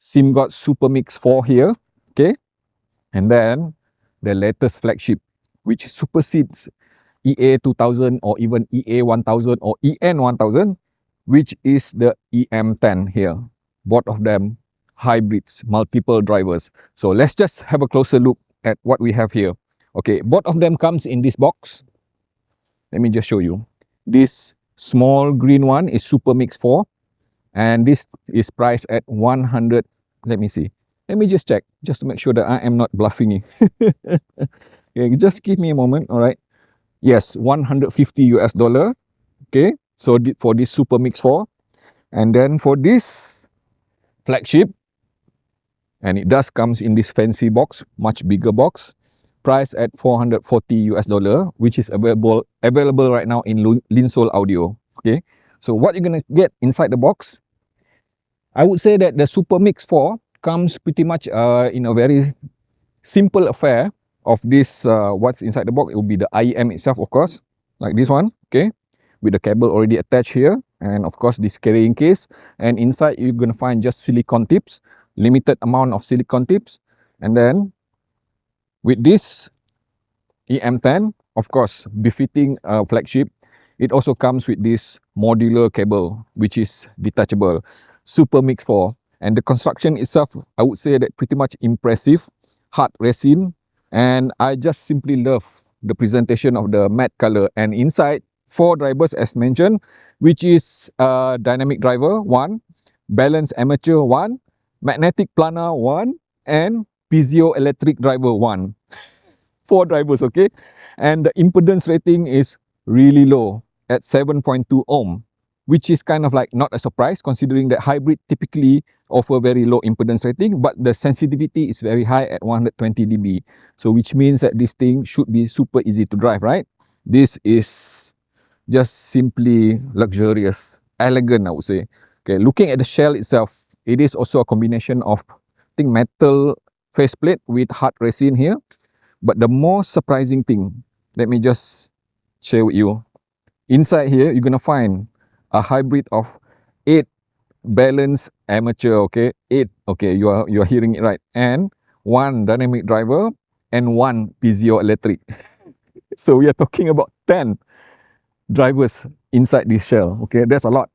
Simgot SuperMix4 here, okay, and then the latest flagship, which supersedes EA2000 or even EA1000 or EN1000, which is the EM10 here. Both of them hybrids, multiple drivers. So let's just have a closer look at what we have here. Okay, both of them comes in this box. Let me just show you. This small green one is SuperMix4, and this is priced at 100. Let me see. Let me just check, just to make sure that I am not bluffing you. Okay, just give me a moment, all right? Yes, 150 US dollar. Okay, so for this SuperMix4, and then for this flagship, and it does comes in this fancy box, much bigger box, priced at 440 US dollar, which is available right now in Linsol Audio. Okay, so what you're gonna get inside the box, I would say that the SuperMix4 comes pretty much in a very simple affair of this. What's inside the box, it will be the IEM itself, of course, like this one, okay, with the cable already attached here, and of course this carrying case, and inside you're gonna find just silicone tips, limited amount of silicone tips. And then with this EM10, of course, befitting a flagship, it also comes with this modular cable, which is detachable, SuperMix4. And the construction itself, I would say that pretty much impressive, hard resin, and I just simply love the presentation of the matte color. And inside, 4 drivers as mentioned, which is dynamic driver 1, balance amateur 1, magnetic planar 1, and piezoelectric driver 1. 4 drivers, okay? And the impedance rating is really low at 7.2 ohm, which is kind of like not a surprise considering that hybrid typically offer very low impedance rating, but the sensitivity is very high at 120 dB. So which means that this thing should be super easy to drive, right? This is just simply luxurious, elegant, I would say. Okay, looking at the shell itself, it is also a combination of, I think, metal faceplate with hard resin here. But the most surprising thing, let me just share with you. Inside here, you're gonna find a hybrid of 8 balance amateur, okay, 8, okay, you are hearing it right, and 1 dynamic driver and 1 piezoelectric. So we are talking about 10 drivers inside this shell, okay, that's a lot.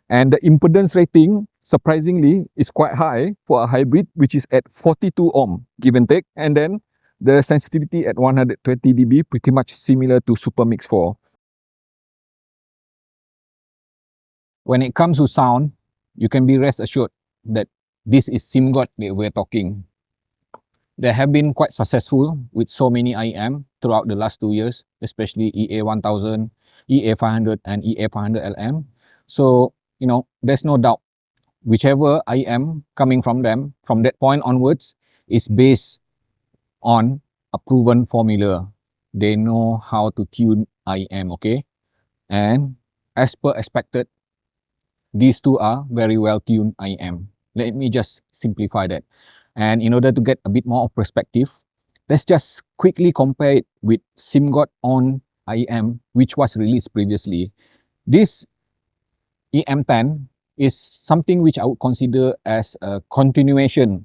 And the impedance rating, surprisingly, is quite high for a hybrid, which is at 42 ohm, give and take. And then the sensitivity at 120 dB, pretty much similar to SuperMix4. When it comes to sound, you can be rest assured that this is Simgot that we're talking. They have been quite successful with so many IEM throughout the last 2 years, especially EA1000, EA500 and EA500LM. So, you know, there's no doubt, whichever IEM coming from them, from that point onwards, is based on a proven formula. They know how to tune IEM, okay? And as per expected, these two are very well tuned IEM. Let me just simplify that. And in order to get a bit more of perspective, let's just quickly compare it with Simgot on IEM, which was released previously. This EM10 is something which I would consider as a continuation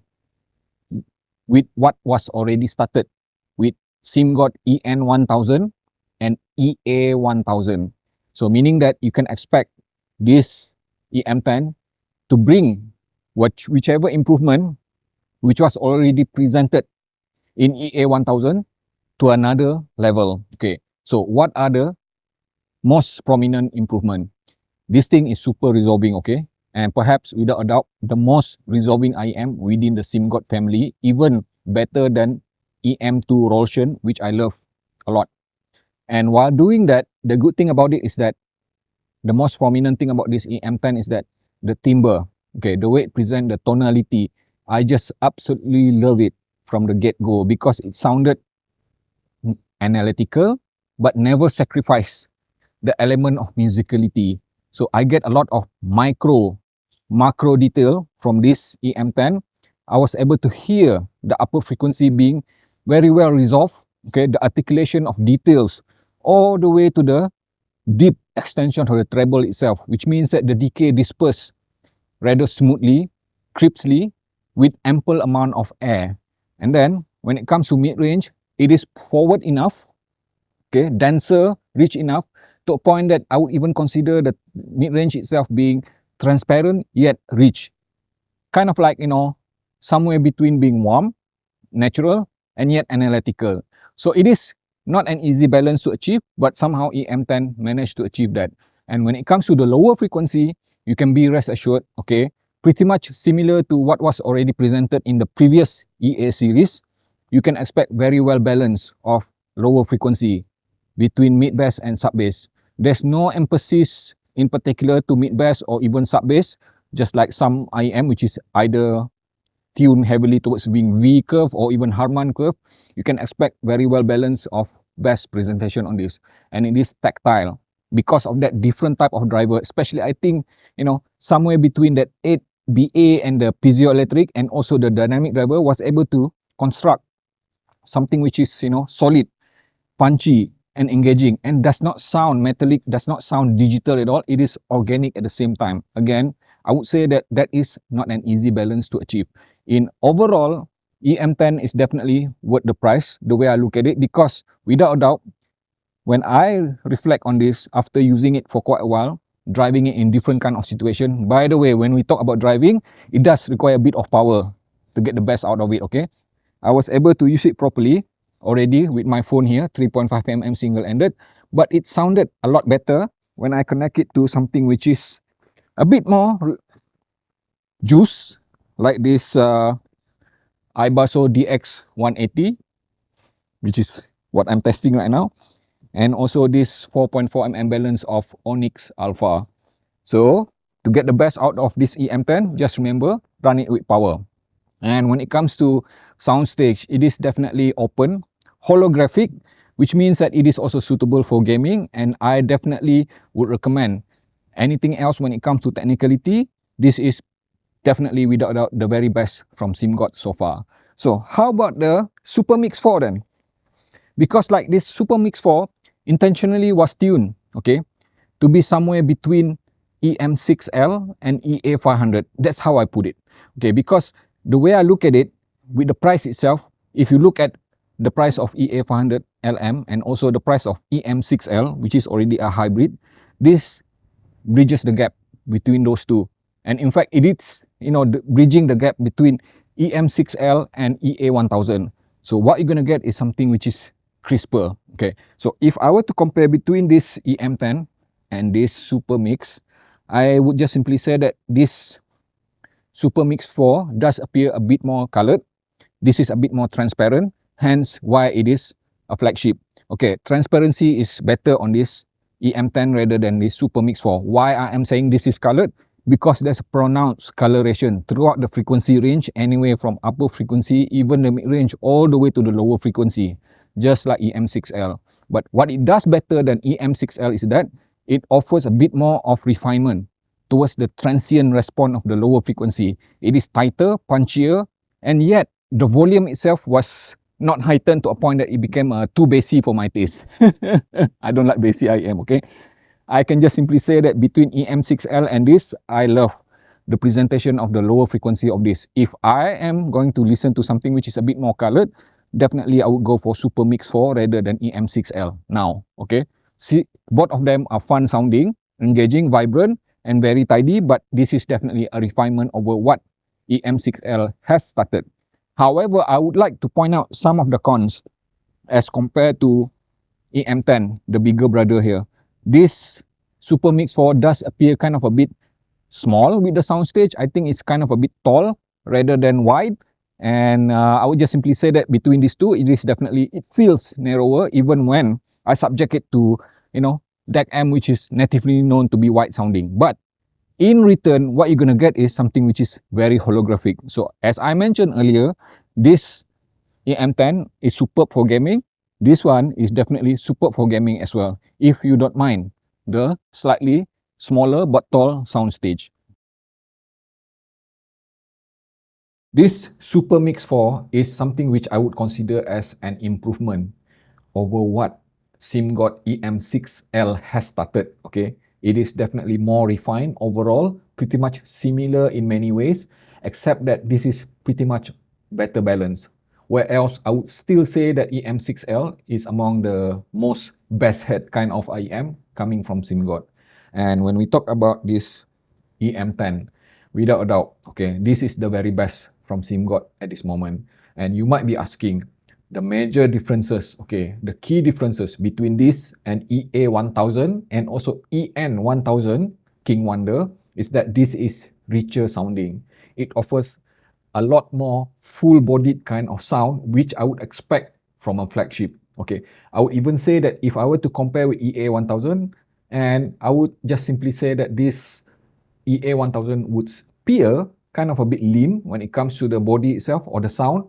with what was already started with Simgot EN1000 and EA1000. So meaning that you can expect this EM10 to bring whichever improvement which was already presented in EA1000 to another level. Okay, so what are the most prominent improvement? This thing is super resolving, okay? And perhaps without a doubt, the most resolving IEM within the Simgot family, even better than EM2 Roshan, which I love a lot. And while doing that, the good thing about it is that the most prominent thing about this EM10 is that the timbre, okay, the way it presents, the tonality, I just absolutely love it from the get-go because it sounded analytical but never sacrificed the element of musicality. So I get a lot of macro detail from this EM10. I was able to hear the upper frequency being very well resolved, okay, the articulation of details all the way to the deep extension of the treble itself, which means that the decay disperses rather smoothly, crisply, with ample amount of air. And then when it comes to mid-range, it is forward enough, okay, denser, rich enough to a point that I would even consider the mid-range itself being transparent yet rich. Kind of like, you know, somewhere between being warm, natural, and yet analytical. So it is not an easy balance to achieve, but somehow EM10 managed to achieve that. And when it comes to the lower frequency, you can be rest assured, okay, pretty much similar to what was already presented in the previous EA series. You can expect very well balance of lower frequency between mid bass and sub bass. There's no emphasis in particular to mid bass or even sub bass, just like some IEM, which is either tuned heavily towards being V curve or even Harman curve. You can expect very well balance of bass presentation on this, and it is tactile because of that different type of driver. Especially, I think, you know, somewhere between that 8BA and the piezoelectric and also the dynamic driver was able to construct something which is, you know, solid, punchy, and engaging, and does not sound metallic, does not sound digital at all. It is organic at the same time. Again, I would say that that is not an easy balance to achieve. In overall, EM10 is definitely worth the price, the way I look at it, because without a doubt, when I reflect on this after using it for quite a while, driving it in different kind of situation. By the way, when we talk about driving, it does require a bit of power to get the best out of it, okay? I was able to use it properly already with my phone here, 3.5mm single-ended, but it sounded a lot better when I connect it to something which is a bit more juice, like this iBasso DX180, which is what I'm testing right now, and also this 4.4mm balance of Onyx Alpha. So to get the best out of this EM10, just remember, run it with power. And when it comes to soundstage, it is definitely open, holographic, which means that it is also suitable for gaming, and I definitely would recommend. Anything else when it comes to technicality, this is definitely without doubt the very best from Simgot so far. So how about the SuperMix4 then? Because like this SuperMix4 intentionally was tuned, okay, to be somewhere between EM6L and EA500. That's how I put it, okay, because the way I look at it, with the price itself, if you look at the price of EA500 LM and also the price of EM6L, which is already a hybrid, this bridges the gap between those two. And in fact, it is, you know, bridging the gap between EM6L and EA1000. So what you're going to get is something which is crisper, okay? So if I were to compare between this EM10 and this SuperMix, I would just simply say that this SuperMix4 does appear a bit more colored. This is a bit more transparent, hence why it is a flagship. Okay, transparency is better on this EM10 rather than this SuperMix4. Why I am saying this is colored? Because there's a pronounced coloration throughout the frequency range, anywhere from upper frequency, even the mid-range, all the way to the lower frequency, just like EM6L. But what it does better than EM6L is that it offers a bit more of refinement towards the transient response of the lower frequency. It is tighter, punchier, and yet the volume itself was not heightened to a point that it became too bassy for my taste. I don't like bassy IEM, okay? I can just simply say that between EM6L and this, I love the presentation of the lower frequency of this. If I am going to listen to something which is a bit more colored, definitely I would go for SuperMix4 rather than EM6L now, okay? See, both of them are fun sounding, engaging, vibrant, and very tidy, but this is definitely a refinement over what EM6L has started. However, I would like to point out some of the cons as compared to EM10, the bigger brother here. This SuperMix4 does appear kind of a bit small with the soundstage. I think it's kind of a bit tall rather than wide. And I would just simply say that between these two, it is definitely, it feels narrower even when I subject it to, you know, DAC M, which is natively known to be wide sounding. But in return, what you're going to get is something which is very holographic. So as I mentioned earlier, this EM10 is superb for gaming. This one is definitely superb for gaming as well, if you don't mind the slightly smaller but tall soundstage. This SuperMix4 is something which I would consider as an improvement over what Simgot EM6L has started, okay? It is definitely more refined overall, pretty much similar in many ways. except that this is pretty much better balanced. Where else I would still say that EM6L is among the most best head kind of IEM coming from Simgot. And when we talk about this EM10, without a doubt, okay, this is the very best from Simgot at this moment. And you might be asking, the major differences, okay, the key differences between this and EA1000 and also EN1000 King Wonder is that this is richer sounding. It offers a lot more full-bodied kind of sound, which I would expect from a flagship. Okay, I would even say that if I were to compare with EA1000, and I would just simply say that this EA1000 would appear kind of a bit lean when it comes to the body itself or the sound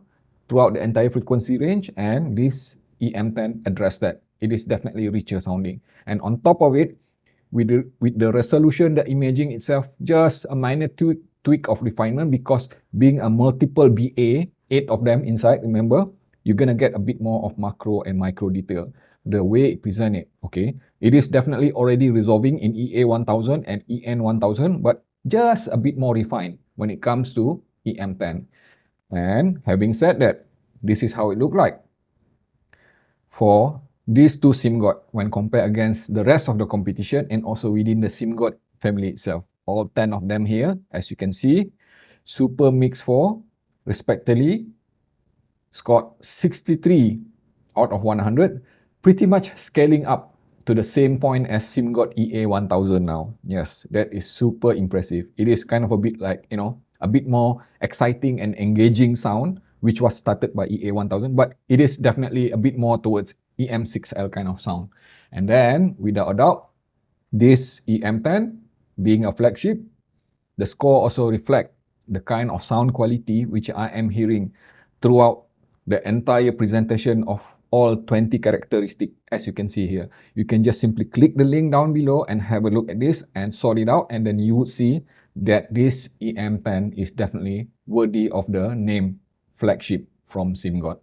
throughout the entire frequency range, and this EM10 addressed that. It is definitely richer sounding. And on top of it, with the resolution, the imaging itself, just a minor tweak of refinement, because being a multiple BA, 8 of them inside, remember, you're gonna get a bit more of macro and micro detail. The way it present it, okay? It is definitely already resolving in EA1000 and EN1000, but just a bit more refined when it comes to EM10. And having said that, this is how it looked like for these two Simgot when compared against the rest of the competition and also within the Simgot family itself. All 10 of them here, as you can see, SuperMix4 respectively scored 63 out of 100, pretty much scaling up to the same point as Simgot EA1000 now. Yes, that is super impressive. It is kind of a bit like, you know, a bit more exciting and engaging sound, which was started by EA1000, but it is definitely a bit more towards EM6L kind of sound. And then, without a doubt, this EM10, being a flagship, the score also reflects the kind of sound quality which I am hearing throughout the entire presentation of all 20 characteristics, as you can see here. You can just simply click the link down below and have a look at this and sort it out, and then you would see that this EM10 is definitely worthy of the name flagship from Simgot.